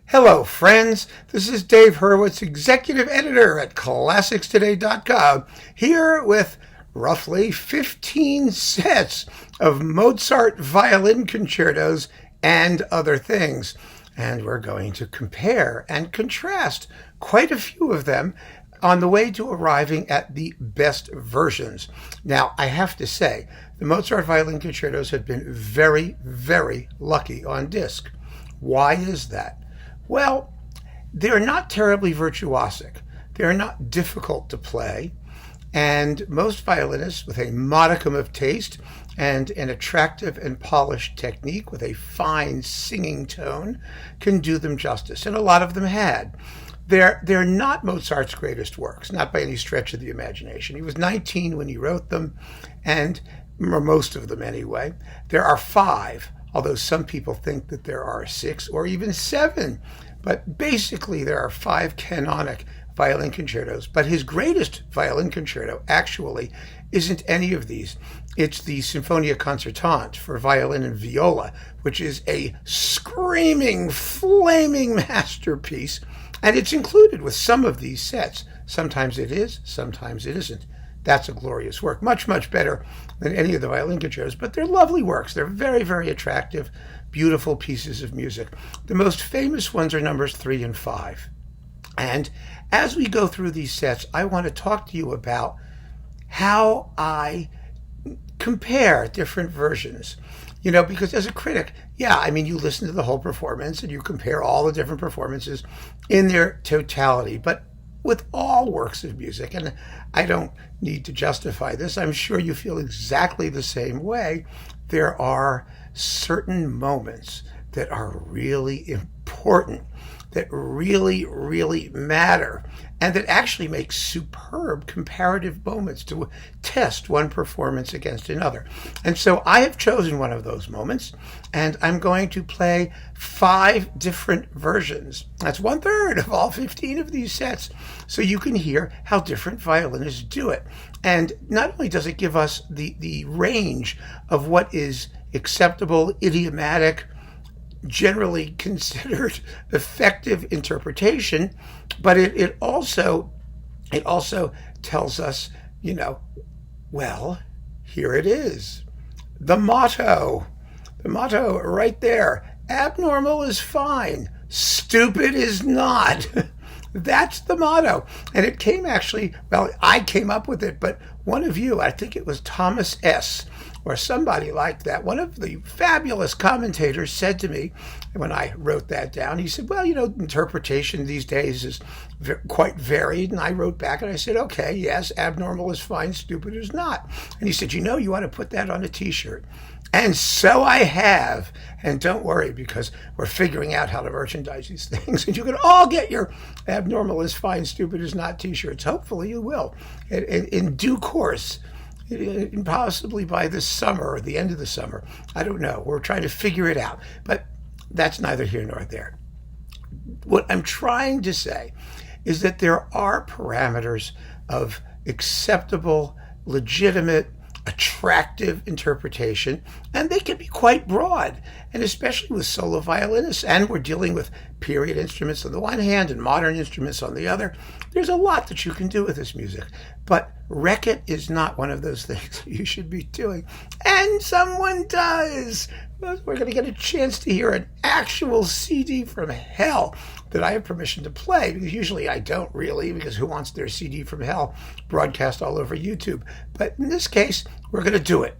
Hello, friends. This is Dave Hurwitz, executive editor at ClassicsToday.com, here with roughly 15 sets of Mozart violin concertos and other things. And we're going to compare and contrast quite a few of them on the way to arriving at the best versions. Now, I have to say, the Mozart violin concertos have been very, very lucky on disc. Why is that? Well, they're not terribly virtuosic. They're not difficult to play. And most violinists with a modicum of taste and an attractive and polished technique with a fine singing tone can do them justice. And a lot of them had. They're not Mozart's greatest works, not by any stretch of the imagination. He was 19 when he wrote them, or most of them anyway. There are 5. Although some people think that there are 6 or even 7. But basically there are 5 canonic violin concertos. But his greatest violin concerto actually isn't any of these. It's the Symphonia Concertant for violin and viola, which is a screaming, flaming masterpiece. And it's included with some of these sets. Sometimes it is, sometimes it isn't. That's a glorious work, much, much better than any of the violin concertos, but they're lovely works. They're very, very attractive, beautiful pieces of music. The most famous ones are numbers 3 and 5. And as we go through these sets, I want to talk to you about how I compare different versions. Because as a critic, you listen to the whole performance and you compare all the different performances in their totality. But with all works of music, and I don't need to justify this, I'm sure you feel exactly the same way, there are certain moments that are really important, that really, really matter, and that actually make superb comparative moments to test one performance against another. And so I have chosen one of those moments, and I'm going to play 5 different versions. That's 1/3 of all 15 of these sets, so you can hear how different violinists do it. And not only does it give us the range of what is acceptable, idiomatic, generally considered effective interpretation, but it also tells us, well, here it is. The motto right there. Abnormal is fine. Stupid is not. That's the motto. And it came I came up with it, but one of you, I think it was Thomas S., or somebody like that, one of the fabulous commentators said to me when I wrote that down, he said, well, interpretation these days is quite varied. And I wrote back and I said, okay, yes, abnormal is fine, stupid is not. And he said, you ought to put that on a t-shirt. And so I have. And don't worry, because we're figuring out how to merchandise these things. And you can all get your abnormal is fine, stupid is not t-shirts. Hopefully you will in due course. Possibly by this summer or the end of the summer. I don't know. We're trying to figure it out. But that's neither here nor there. What I'm trying to say is that there are parameters of acceptable, legitimate, attractive interpretation, and they can be quite broad, and especially with solo violinists, and we're dealing with period instruments on the one hand and modern instruments on the other. There's a lot that you can do with this music, but wreck it is not one of those things you should be doing, and someone does. We're going to get a chance to hear an actual CD from hell that I have permission to play, because usually I don't really, because who wants their CD from hell broadcast all over YouTube? But in this case, we're going to do it.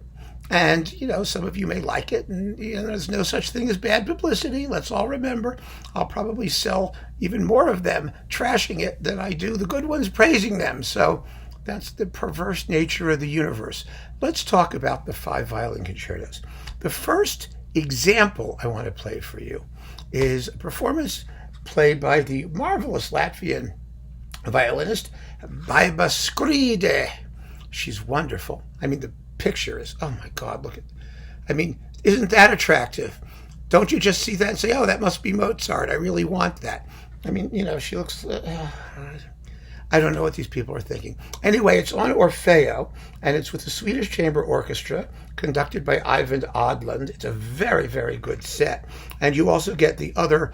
And, some of you may like it, and there's no such thing as bad publicity. Let's all remember, I'll probably sell even more of them trashing it than I do the good ones praising them. So that's the perverse nature of the universe. Let's talk about the 5 violin concertos. The first example I want to play for you is a performance played by the marvelous Latvian violinist Baiba Skride. She's wonderful. The picture is, oh my God, look at, isn't that attractive? Don't you just see that and say, oh, that must be Mozart. I really want that. She looks, I don't know what these people are thinking. Anyway, it's on Orfeo, and it's with the Swedish Chamber Orchestra, conducted by Ivan Odland. It's a very, very good set. And you also get the other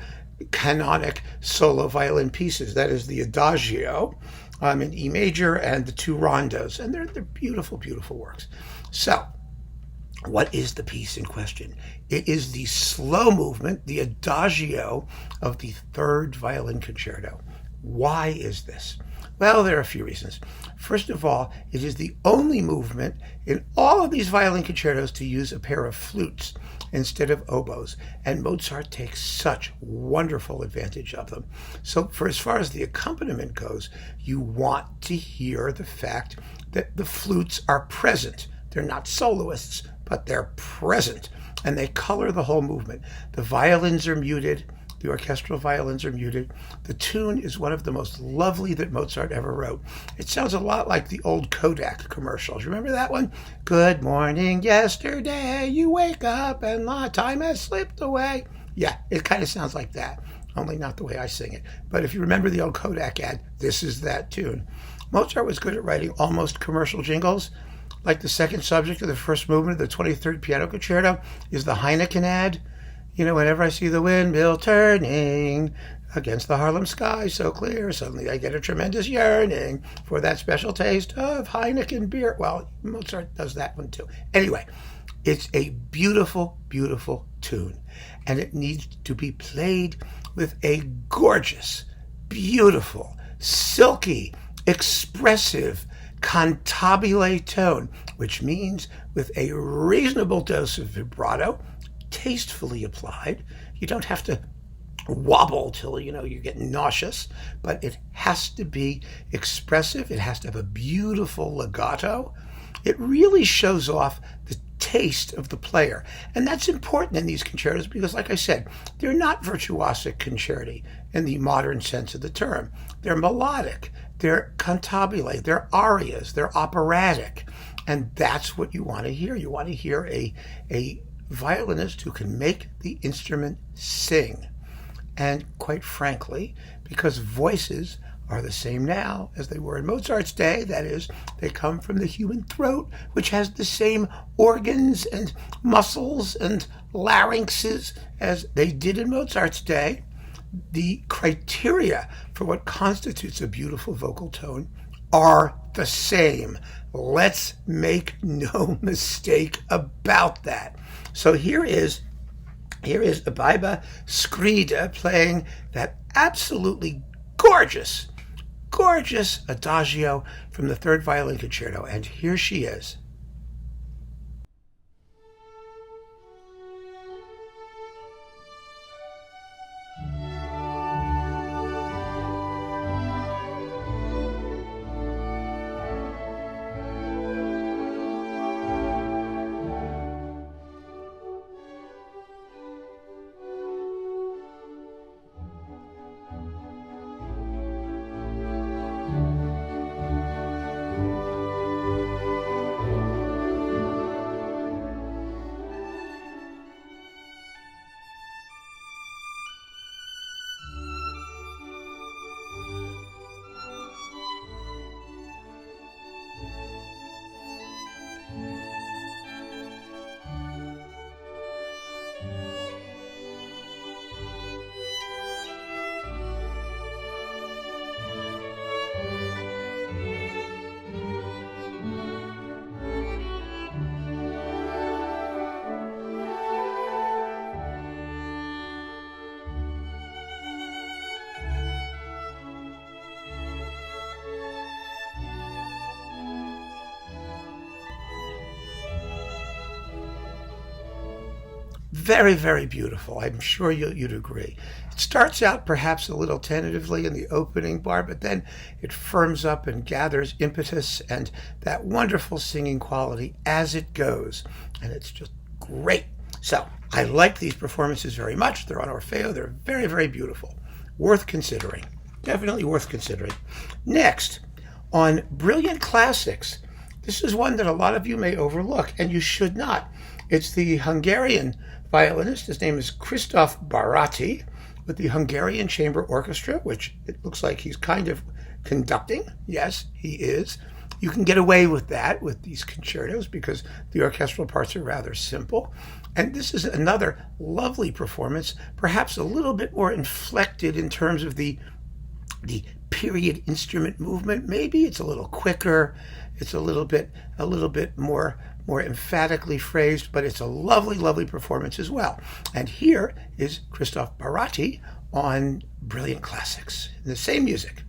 canonic solo violin pieces. That is the Adagio in E major and the two rondos. And they're beautiful, beautiful works. So, what is the piece in question? It is the slow movement, the Adagio of the Third Violin Concerto. Why is this? Well, there are a few reasons. First of all, it is the only movement in all of these violin concertos to use a pair of flutes instead of oboes, and Mozart takes such wonderful advantage of them. So for as far as the accompaniment goes, you want to hear the fact that the flutes are present. They're not soloists, but they're present, and they color the whole movement. The violins are muted. The orchestral violins are muted. The tune is one of the most lovely that Mozart ever wrote. It sounds a lot like the old Kodak commercials. Remember that one? Good morning, yesterday, you wake up and the time has slipped away. Yeah, it kind of sounds like that, only not the way I sing it. But if you remember the old Kodak ad, this is that tune. Mozart was good at writing almost commercial jingles. Like the second subject of the first movement of the 23rd Piano Concerto is the Heineken ad. You know, whenever I see the windmill turning against the Harlem sky so clear, suddenly I get a tremendous yearning for that special taste of Heineken beer. Well, Mozart does that one too. Anyway, it's a beautiful, beautiful tune, and it needs to be played with a gorgeous, beautiful, silky, expressive, cantabile tone, which means with a reasonable dose of vibrato, tastefully applied. You don't have to wobble till you get nauseous, but it has to be expressive. It has to have a beautiful legato. It really shows off the taste of the player, and that's important in these concertos because, like I said, they're not virtuosic concerti in the modern sense of the term. They're melodic, they're cantabile, they're arias, they're operatic, and that's what you want to hear. You want to hear a violinist who can make the instrument sing. And quite frankly, because voices are the same now as they were in Mozart's day, that is, they come from the human throat, which has the same organs and muscles and larynxes as they did in Mozart's day, the criteria for what constitutes a beautiful vocal tone are the same. Let's make no mistake about that. So here is Abeba Skrida playing that absolutely gorgeous Adagio from the Third Violin Concerto, and here she is. Very, very beautiful. I'm sure you'd agree. It starts out perhaps a little tentatively in the opening bar, but then it firms up and gathers impetus and that wonderful singing quality as it goes. And it's just great. So I like these performances very much. They're on Orfeo. They're very, very beautiful. Worth considering. Definitely worth considering. Next, on Brilliant Classics. This is one that a lot of you may overlook, and you should not. It's the Hungarian violinist. His name is Christoph Bharati, with the Hungarian Chamber Orchestra, which it looks like he's kind of conducting. Yes, he is. You can get away with that with these concertos because the orchestral parts are rather simple. And this is another lovely performance, perhaps a little bit more inflected in terms of the period instrument movement. Maybe it's a little quicker, it's a little bit more emphatically phrased, but it's a lovely performance as well. And here is Christoph Bharati on Brilliant Classics in the same music.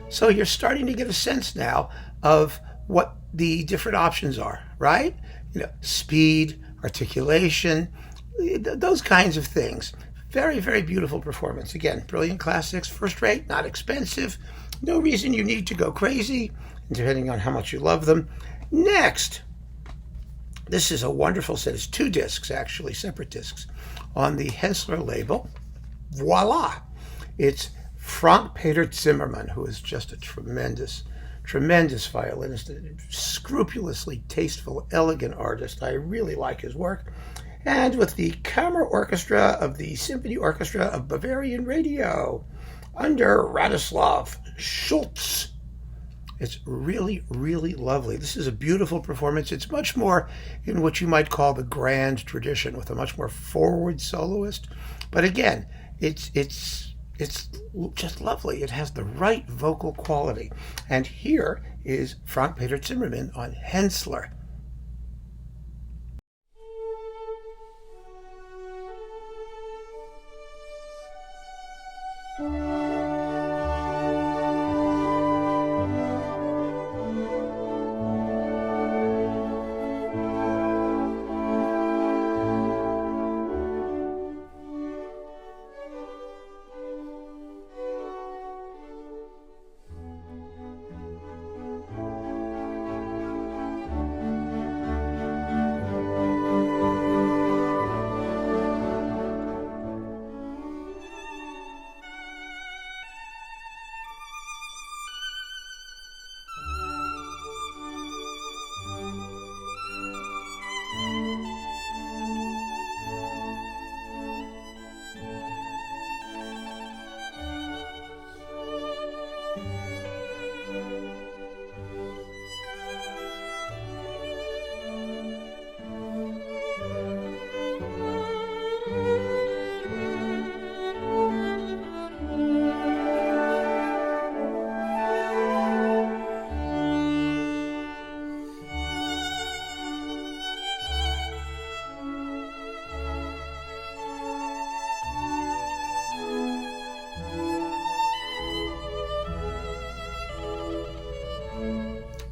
So you're starting to get a sense now of what the different options are, right? Speed, articulation, those kinds of things. Very beautiful performance. Again, Brilliant Classics, first rate, not expensive. No reason you need to go crazy, depending on how much you love them. Next, this is a wonderful set. It's 2 discs, actually, separate discs, on the Haenssler label. Voila! It's Frank Peter Zimmermann, who is just a tremendous violinist, a scrupulously tasteful, elegant artist. I really like his work. And with the Kammer Orchestra of the Symphony Orchestra of Bavarian Radio under Radoslav Schulz. It's really lovely. This is a beautiful performance. It's much more in what you might call the grand tradition, with a much more forward soloist. But again, it's just lovely. It has the right vocal quality. And here is Frank Peter Zimmermann on Haenssler.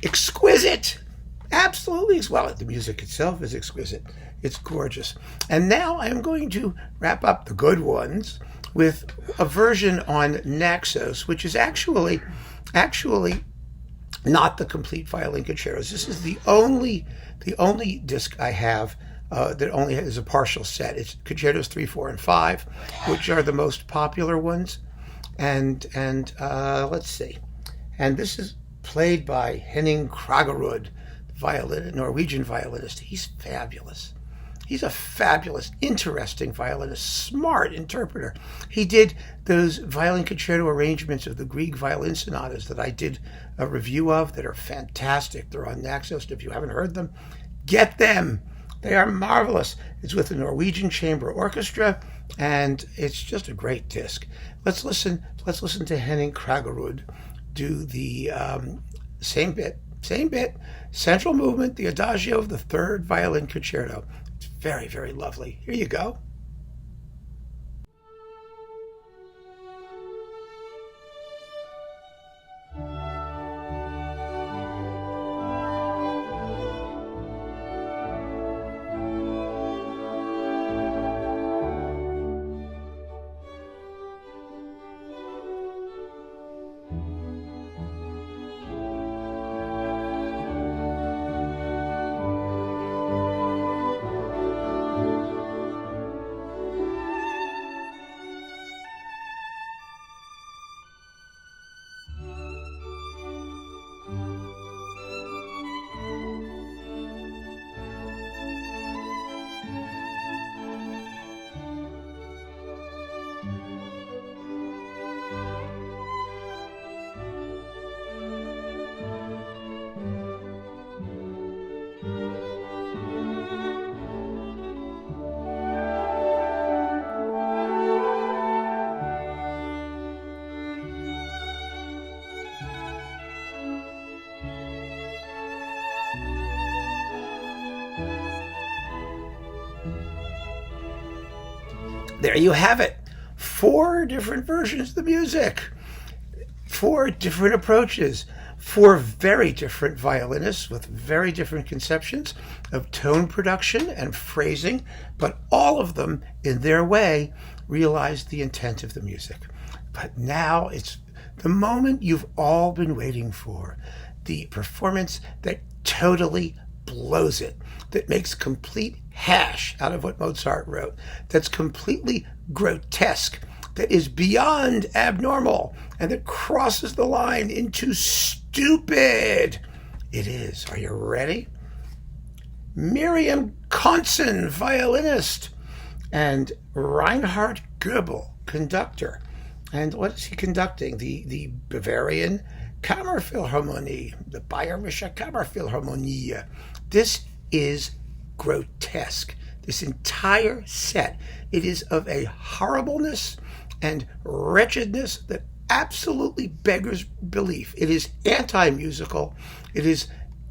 Exquisite! Absolutely. Well, the music itself is exquisite. It's gorgeous. And now I'm going to wrap up the good ones with a version on Naxos, which is actually not the complete violin concertos. This is the only disc I have that only has a partial set. It's Concertos 3, 4, and 5, which are the most popular ones. And let's see. And this is played by Henning Kragerud, Norwegian violinist. He's fabulous. He's a fabulous, interesting violinist, smart interpreter. He did those violin concerto arrangements of the Grieg violin sonatas that I did a review of that are fantastic. They're on Naxos. If you haven't heard them, get them. They are marvelous. It's with the Norwegian Chamber Orchestra, and it's just a great disc. Let's listen to Henning Kragerud do the same bit, central movement, the Adagio of the third violin concerto. It's very, very lovely. Here you go. There you have it. 4 different versions of the music. 4 different approaches. 4 very different violinists with very different conceptions of tone production and phrasing, but all of them, in their way, realized the intent of the music. But now it's the moment you've all been waiting for. The performance that totally blows it, that makes complete hash out of what Mozart wrote, that's completely grotesque, that is beyond abnormal, and that crosses the line into stupid. It is. Are you ready? Miriam Kontzen, violinist, and Reinhard Goebel, conductor. And what is he conducting? The Bavarian Kammerphilharmonie, the Bayerische Kammerphilharmonie. This is grotesque. This entire set, it is of a horribleness and wretchedness that absolutely beggars belief. It is anti-musical. It is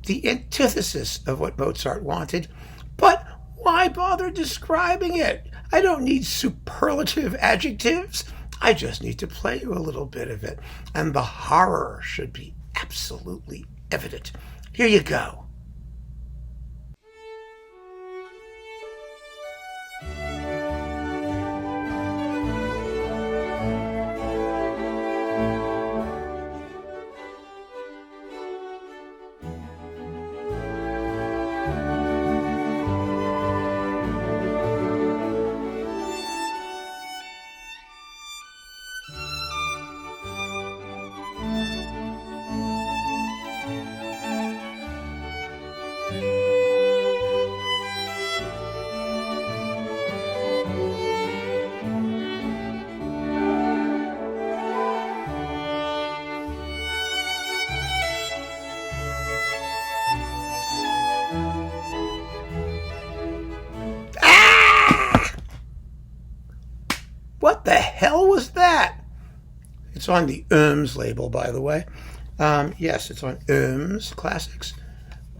the antithesis of what Mozart wanted. But why bother describing it? I don't need superlative adjectives. I just need to play you a little bit of it. And the horror should be absolutely evident. Here you go. What the hell was that? It's on the Oehms label, by the way. Yes, it's on Oehms Classics.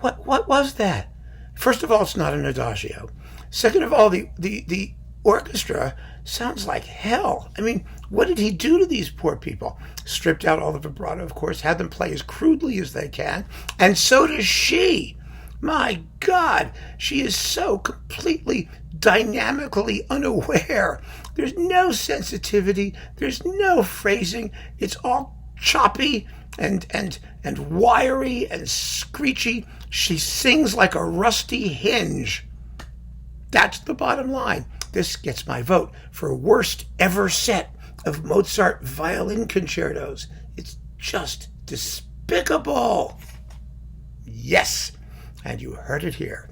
What was that? First of all, it's not an Adagio. Second of all, the orchestra sounds like hell. I mean, what did he do to these poor people? Stripped out all the vibrato, of course, had them play as crudely as they can, and so does she. My God, she is so completely dynamically unaware. There's no sensitivity. There's no phrasing. It's all choppy and wiry and screechy. She sings like a rusty hinge. That's the bottom line. This gets my vote for worst ever set of Mozart violin concertos. It's just despicable. Yes. And you heard it here.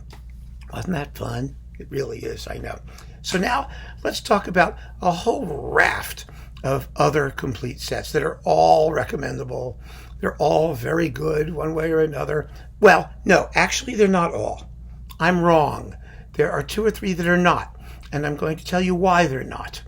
Wasn't that fun? It really is, I know. So now let's talk about a whole raft of other complete sets that are all recommendable. They're all very good one way or another. Well, no, actually they're not all. I'm wrong. There are 2 or 3 that are not, and I'm going to tell you why they're not.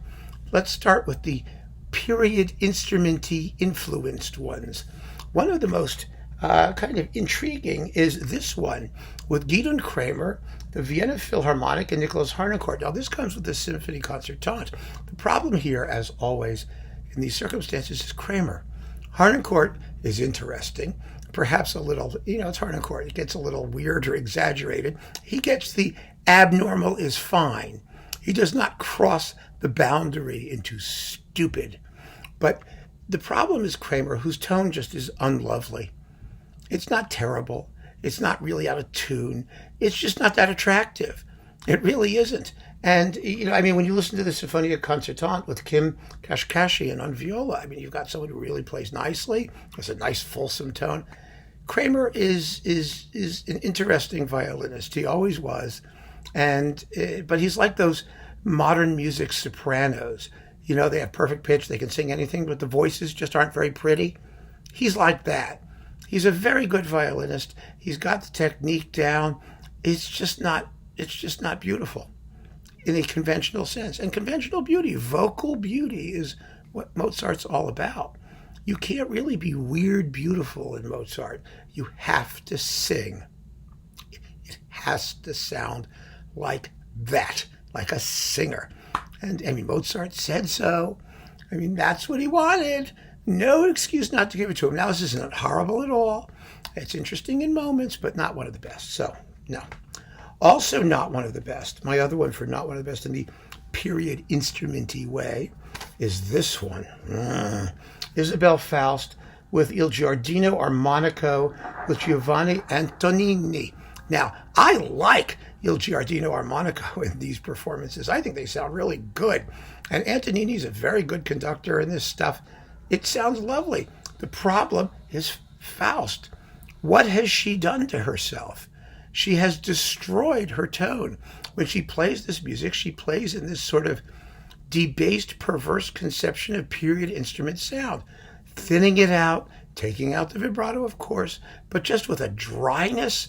Let's start with the period instrumenty influenced ones. One of the most kind of intriguing is this one with Gidon Kremer, the Vienna Philharmonic, and Nicholas Harnoncourt. Now this comes with the Symphonie Concertant. The problem here, as always in these circumstances, is Kremer. Harnoncourt is interesting, perhaps a little, it's Harnoncourt. It gets a little weird or exaggerated. He gets the abnormal is fine. He does not cross the boundary into stupid. But the problem is Kremer, whose tone just is unlovely. It's not terrible. It's not really out of tune. It's just not that attractive. It really isn't. And, when you listen to the Symphonia Concertant with Kim Kashkashian on viola, you've got someone who really plays nicely, has a nice fulsome tone. Kremer is an interesting violinist. He always was. But he's like those modern music sopranos. They have perfect pitch. They can sing anything, but the voices just aren't very pretty. He's like that. He's a very good violinist. He's got the technique down. It's just not beautiful in a conventional sense. And conventional beauty, vocal beauty, is what Mozart's all about. You can't really be weird beautiful in Mozart. You have to sing. It has to sound like that, like a singer. And Mozart said so. That's what he wanted. No excuse not to give it to him. Now, this isn't horrible at all. It's interesting in moments, but not one of the best. So, no. Also not one of the best, my other one for not one of the best in the period instrumenty way, is this one. Isabel Faust with Il Giardino Armonico with Giovanni Antonini. Now, I like Il Giardino Armonico in these performances. I think they sound really good. And Antonini's a very good conductor in this stuff. It sounds lovely. The problem is Faust. What has she done to herself? She has destroyed her tone. When she plays this music, she plays in this sort of debased, perverse conception of period instrument sound, thinning it out, taking out the vibrato, of course, but just with a dryness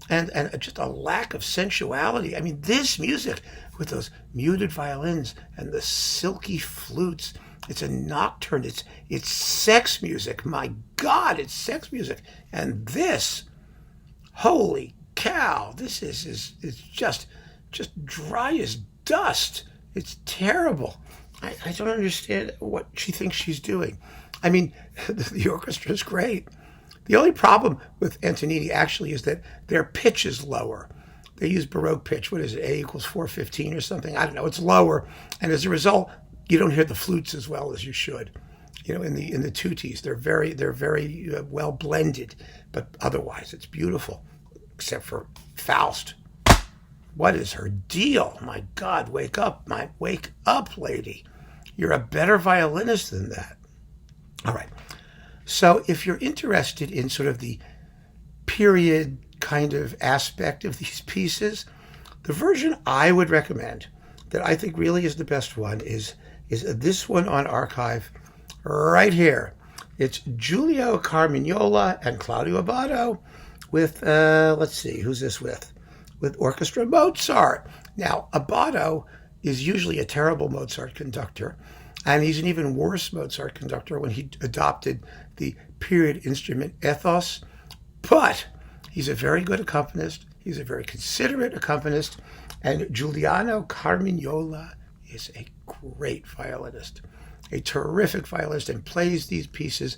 and just a lack of sensuality. This music with those muted violins and the silky flutes, it's a nocturne. It's sex music. My God, it's sex music. And this, holy cow, this is just dry as dust. It's terrible. I don't understand what she thinks she's doing. The orchestra is great. The only problem with Antonini actually is that their pitch is lower. They use Baroque pitch. What is it? A equals 415 or something? I don't know. It's lower. And as a result, you don't hear the flutes as well as you should. In the tutis, they're very well blended, but otherwise it's beautiful, except for Faust. What is her deal? My God, wake up, lady. You're a better violinist than that. All right. So if you're interested in sort of the period kind of aspect of these pieces, the version I would recommend, that I think really is the best one, is this one on archive right here. It's Giulio Carmignola and Claudio Abbado with, let's see, who's this with? With Orchestra Mozart. Now, Abbado is usually a terrible Mozart conductor, and he's an even worse Mozart conductor when he adopted the period instrument ethos. But he's a very good accompanist. He's a very considerate accompanist. And Giuliano Carmignola is a great violinist, a terrific violinist, and plays these pieces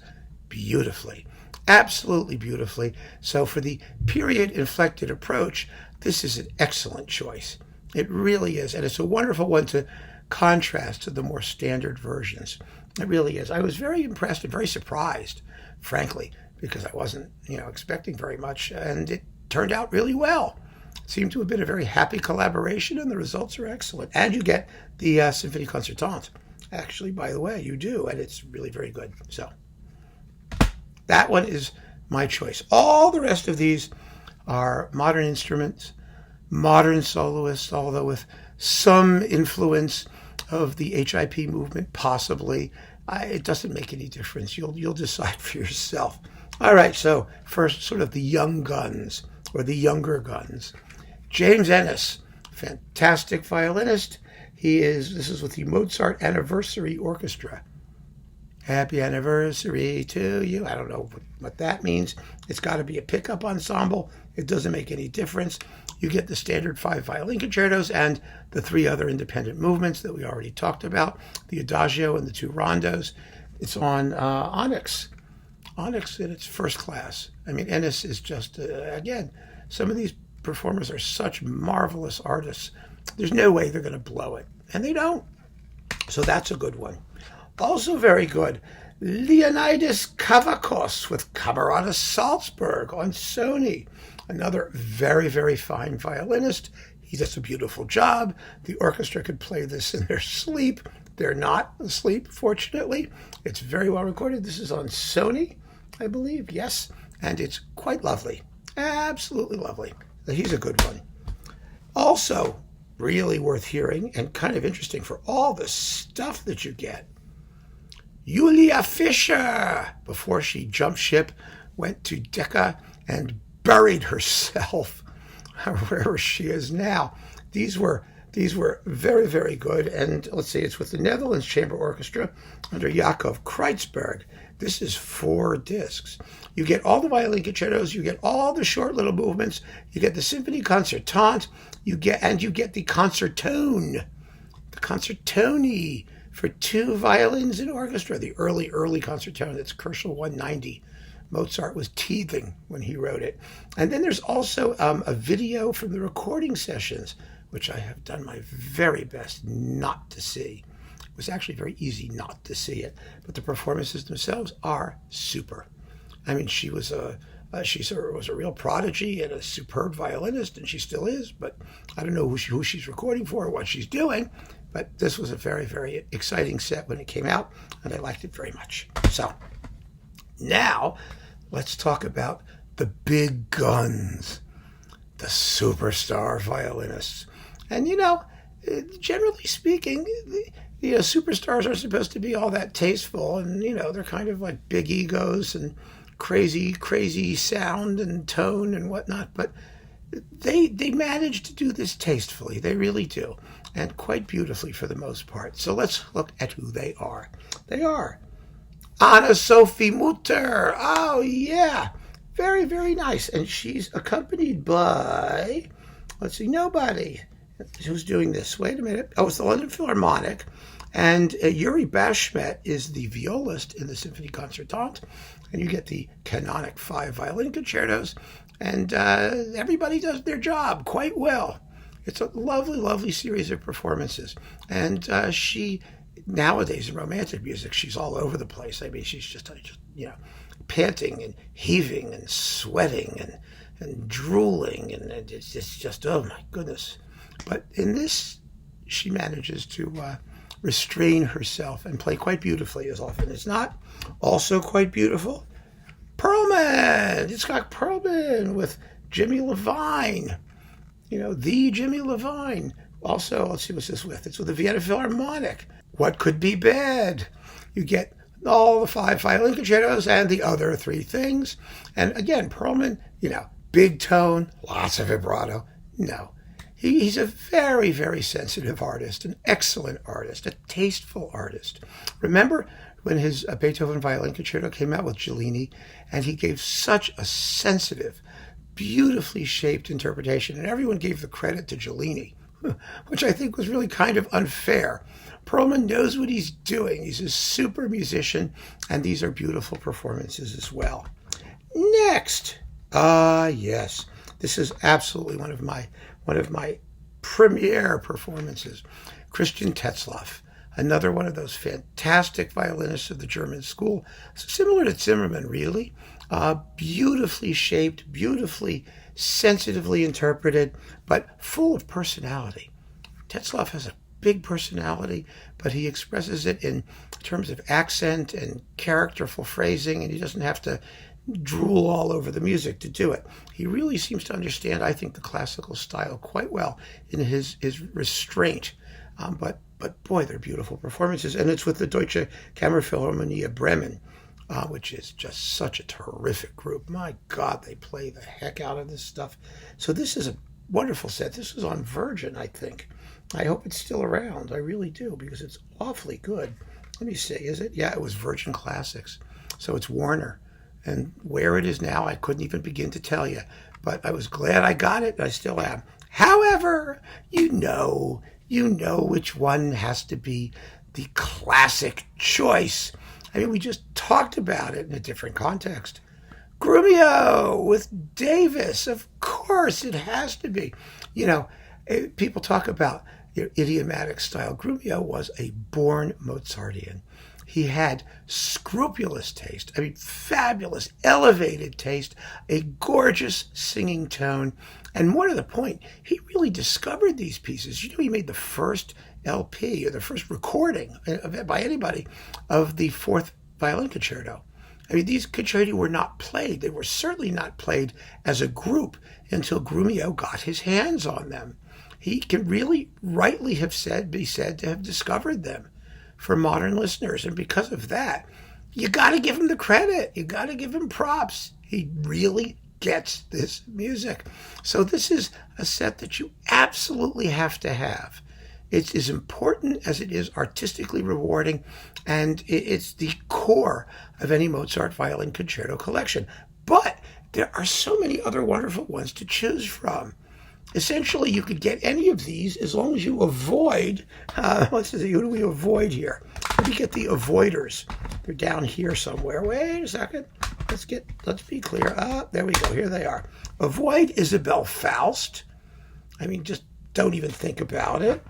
beautifully, absolutely beautifully. So for the period inflected approach, this is an excellent choice. It really is. And it's a wonderful one to contrast to the more standard versions. It really is. I was very impressed and very surprised, frankly, because I wasn't, expecting very much, and it turned out really well. It seemed to have been a very happy collaboration, and the results are excellent. And you get the Symphonie Concertant. Actually, by the way, you do, and it's really very good. So that one is my choice. All the rest of these are modern instruments, modern soloist, although with some influence of the HIP movement, possibly. It doesn't make any difference. You'll decide for yourself. All right, so first, sort of the young guns, or the younger guns. James Ennis, fantastic violinist. This is with the Mozart Anniversary Orchestra. Happy anniversary to you. I don't know what that means. It's got to be a pickup ensemble. It doesn't make any difference. You get the standard 5 violin concertos and the 3 other independent movements that we already talked about, the Adagio and the 2 rondos. It's on Onyx. Onyx in its first class. I mean, Ennis is just, again, some of these performers are such marvelous artists. There's no way they're going to blow it. And they don't. So that's a good one. Also very good, Leonidas Kavakos with Camerata Salzburg on Sony. Another very, very fine violinist. He does a beautiful job. The orchestra could play this in their sleep. They're not asleep, fortunately. It's very well recorded. This is on Sony, I believe. Yes. And it's quite lovely. Absolutely lovely. He's a good one. Also, really worth hearing and kind of interesting for all the stuff that you get. Julia Fischer, before she jumped ship, went to Decca and buried herself wherever she is now. These were very, very good. And let's see, it's with the Netherlands Chamber Orchestra under Jacob Kreitzberg. This is 4 discs. You get all the violin concertos, you get all the short little movements, you get the Symphony Concertant, you get the Concertone, the Concertoni for 2 violins in orchestra, the early Concertone. It's Kerschel 190. Mozart was teething when he wrote it. And then there's also a video from the recording sessions, which I have done my very best not to see. It was actually very easy not to see it, but the performances themselves are super. I mean, she was a real prodigy and a superb violinist, and she still is, but I don't know who she's recording for or what she's doing, but this was a very, very exciting set when it came out, and I liked it very much. So now let's talk about the big guns, the superstar violinists. And, generally speaking, superstars are supposed to be all that tasteful, and, they're kind of like big egos and crazy sound and tone and whatnot, but they manage to do this tastefully. They really do, and quite beautifully for the most part. So let's look at who they are. They are Anna-Sophie Mutter. Oh, yeah. Very, very nice. And she's accompanied by, let's see, nobody. Who's doing this? Wait a minute. Oh, it's the London Philharmonic. And Yuri Bashmet is the violist in the Symphony Concertant. And you get the canonic 5 violin concertos. And everybody does their job quite well. It's a lovely, lovely series of performances. And she, nowadays in romantic music, she's all over the place. I mean, she's just panting and heaving and sweating and drooling. And it's just, oh my goodness. But in this, she manages to restrain herself and play quite beautifully as often as not. Also quite beautiful, Perlman. It's got Perlman with Jimmy Levine. The Jimmy Levine. Also, let's see what's this with. It's with the Vienna Philharmonic. What could be bad? You get all the 5 violin concertos and the other 3 things. And again, Perlman, big tone, lots of vibrato. No. He's a very, very sensitive artist, an excellent artist, a tasteful artist. Remember when his Beethoven Violin Concerto came out with Giulini, and he gave such a sensitive, beautifully shaped interpretation, and everyone gave the credit to Giulini, which I think was really kind of unfair. Perlman knows what he's doing. He's a super musician, and these are beautiful performances as well. Next, yes, this is absolutely one of my premier performances. Christian Tetzloff, another one of those fantastic violinists of the German school, similar to Zimmermann, really. Beautifully shaped, beautifully, sensitively interpreted, but full of personality. Tetzloff has a big personality, but he expresses it in terms of accent and characterful phrasing, and he doesn't have to drool all over the music to do it. He really seems to understand, I think, the classical style quite well in his restraint. But boy, they're beautiful performances. And it's with the Deutsche Kammerphilharmonie Bremen, which is just such a terrific group. My God, they play the heck out of this stuff. So this is a wonderful set. This is on Virgin, I think. I hope it's still around. I really do, because it's awfully good. Let me see, is it? Yeah, it was Virgin Classics. So it's Warner. And where it is now, I couldn't even begin to tell you. But I was glad I got it, and I still am. However, you know which one has to be the classic choice. I mean, we just talked about it in a different context. Grumio with Davis. Of course, it has to be. You know, people talk about idiomatic style. Grumio was a born Mozartian. He had scrupulous taste. I mean, fabulous, elevated taste, a gorgeous singing tone. And more to the point, he really discovered these pieces. You know, he made the first LP, or the first recording by anybody, of the Fourth Violin Concerto. I mean, these concerti were not played. They were certainly not played as a group until Grumio got his hands on them. He can really rightly be said to have discovered them for modern listeners. And because of that, you got to give him the credit. You got to give him props. He really gets this music. So this is a set that you absolutely have to have. It's as important as it is artistically rewarding, and it's the core of any Mozart violin concerto collection. But there are so many other wonderful ones to choose from. Essentially, you could get any of these as long as you avoid, let's see, who do we avoid here? Let me get the avoiders. They're down here somewhere. Wait a second. Let's be clear. There we go. Here they are. Avoid Isabel Faust. I mean, just don't even think about it.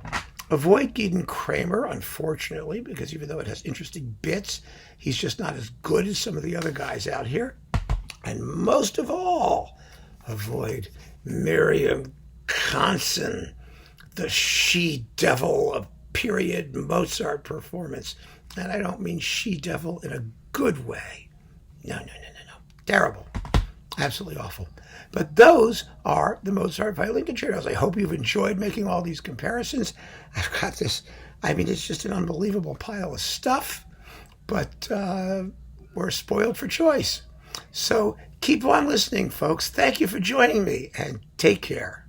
Avoid Gideon Kramer, unfortunately, because even though it has interesting bits, he's just not as good as some of the other guys out here. And most of all, avoid Miriam Kansen, the she-devil of period Mozart performance. And I don't mean she-devil in a good way. No. Terrible. Absolutely awful. But those are the Mozart Violin Concertos. I hope you've enjoyed making all these comparisons. I've got this, I mean, it's just an unbelievable pile of stuff, but we're spoiled for choice. So keep on listening, folks. Thank you for joining me, and take care.